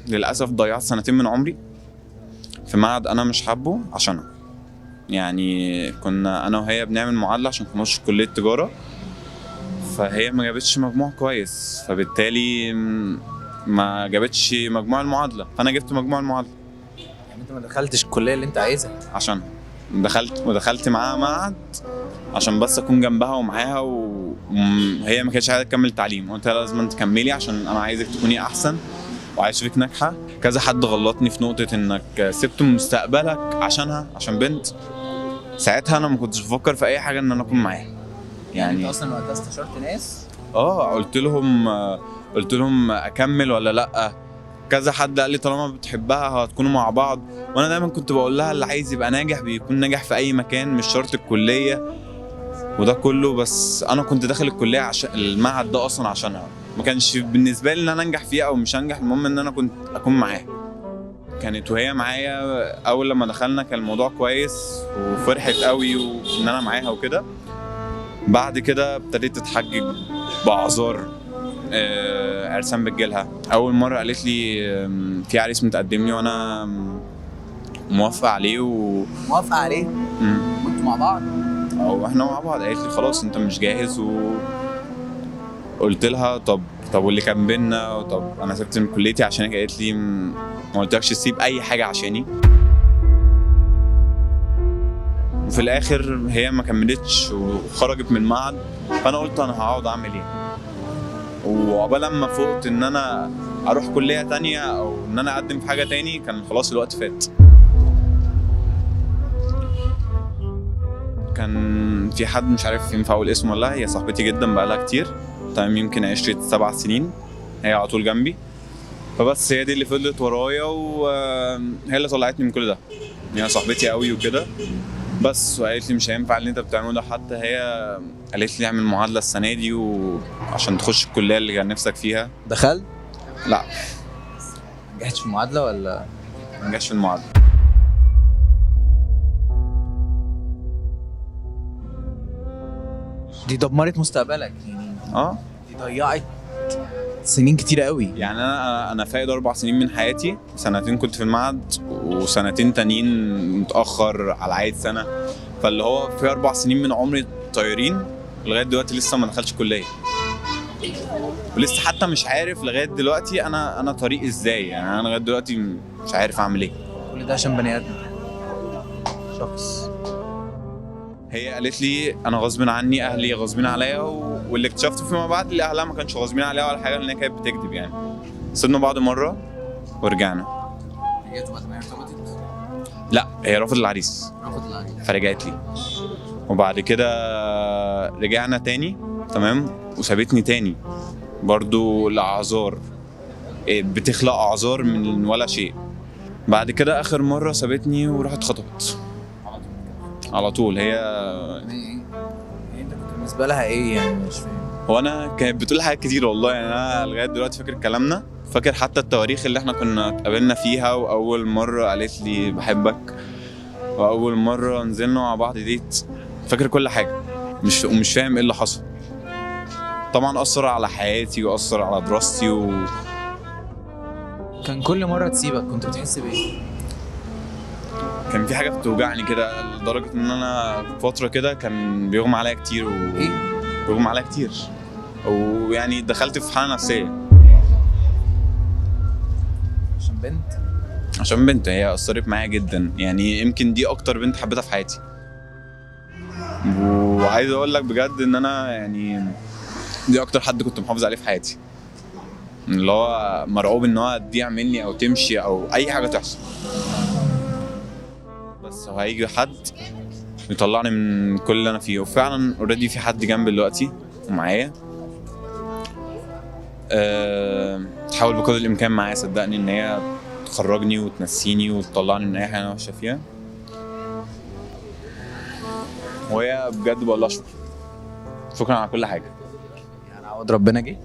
للاسف ضيعت سنتين من عمري في معهد انا مش حابه عشانها. يعني كنا انا وهي بنعمل معادله عشان نخش كليه تجاره، فهي ما جابتش مجموع كويس، فبالتالي ما جابتش مجموع المعادله، فانا جبت مجموع المعادله. يعني انت ما دخلتش الكليه اللي انت عايزها عشان دخلت معاها معهد عشان بس اكون جنبها ومعاها، وهي ما كانتش عايزه تكمل تعليم، قلت لها لازم تكملي عشان انا عايزك تكوني احسن وعايز اشوفك ناجحه. كذا حد غلطني في نقطه انك سبت مستقبلك عشانها، عشان بنت. ساعتها انا ما كنتش بفكر في اي حاجه ان انا اكون معاها. يعني انت اصلا وقتها استشرت ناس؟ قلت لهم اكمل ولا لا. كذا حد قال لي طالما بتحبها هتكونوا مع بعض، وانا دايما كنت بقول لها اللي عايز يبقى ناجح بيكون ناجح في اي مكان، مش شرط الكليه وده كله. بس انا كنت داخل الكليه عشان المعهد ده اصلا عشانها، ما كانش بالنسبه لي ان انا انجح فيه او مش انجح، المهم ان انا كنت اكون معاها. كانت وهي معايا اول لما دخلنا كان الموضوع كويس وفرحت قوي وان انا معاها وكده. بعد كده ابتديت تتحجج باعذار. عرسان بتجيلها اول مره قالت لي في عريس متقدم لي وانا موافقه عليه موافقه عليه؟ كنتوا مع بعض او احنا مع بعض. قالت لي خلاص انت مش جاهز، قلت لها طب واللي كان بينا، طب انا سبت من كليتي عشانك. قالت لي ما قلتلكش تسيب اي حاجه عشاني. وفي الاخر هي ما كملتش وخرجت من المعهد، فانا قلت انا هقعد اعمل ايه. وعقبال لما فوقت ان انا اروح كليه تانية او ان انا اقدم في حاجه تاني كان خلاص الوقت فات. كان في حد مش عارف ينفع اقول اسمه ولا لا، هي صاحبتي جدا بقالها كتير، تمام، يمكن 10 7 سنين، هي على طول جنبي. فبس هي دي اللي فضلت ورايا وهي اللي طلعتني من كل ده. هي صاحبتي قوي وكده بس، وقالت لي مش هينفع اللي انت بتعمله ده. حتى هي قالت لي اعمل معادله السنه دي وعشان تخش الكليه اللي كان نفسك فيها. دخلت؟ لا. نجحتش في المعادله ولا؟ ما نجحتش في المعادله. دي دمرت مستقبلك يعني. دي ضيعت سنين كتير قوي. يعني انا فايد 4 سنين من حياتي، سنتين كنت في المعهد وسنتين تانيين متاخر على عيد سنه، فاللي هو في 4 سنين من عمري طايرين لغايه دلوقتي لسه ما دخلتش كليه، ولسه حتى مش عارف لغايه دلوقتي انا طريقي ازاي. يعني انا لغايه دلوقتي مش عارف اعمل ايه. كل ده عشان بني ادم، شخص. هي قالت لي انا غصب عني، اهلي غصبين عليا، واللي اكتشفته فيما بعد اللي اهلها ما كانش غصبين عليها ولا حاجه، لان هي كانت بتكذب. يعني سيبنا بعض مره ورجعنا. رجعتوا بعد ما ارتبطت؟ لا، هي رفضت العريس. فرجعت لي وبعد كده رجعنا تاني، تمام، وسابتني تاني برضو لاعذار، بتخلق اعذار من ولا شيء. بعد كده اخر مره سابتني وراحت خطبت على طول. هي انت كنت بالنسبه لها ايه يعني؟ مش فاهم. هو انا كانت بتقول حاجات كتير والله. يعني انا لغايه دلوقتي فاكر كلامنا، فاكر حتى التواريخ اللي احنا كنا اتقابلنا فيها، واول مره قالت لي بحبك، واول مره نزلنا مع بعض ديت. فاكر كل حاجه، مش فاهم ايه اللي حصل. طبعا اثر على حياتي واثر على دراستي كان كل مره تسيبك كنت بتحس بايه؟ كان في حاجه بتوجعني كده، لدرجه ان انا فتره كده كان بيغمى عليا كتير ايه؟ بيغمى عليا كتير، ويعني دخلت في حاله نفسيه. عشان بنت هي اثرت معايا جدا. يعني يمكن دي اكتر بنت حبيتها في حياتي. وعايز اقول لك بجد ان انا يعني دي اكتر حد كنت محافظ عليه في حياتي، اللي هو مرعوب ان هو تضيع مني او تمشي او اي حاجه تحصل. بس هو هيجي حد يطلعني من كل اللي انا فيه، وفعلا اوريدي في حد جنبي دلوقتي ومعايا. تحاول بقدر الامكان معايا، صدقني، ان هي تخرجني وتنسيني وتطلعني من اي حاجه انا وحشه فيها. وهي بجد بقول لها شكرا على كل حاجه. يعني عوض ربنا جه.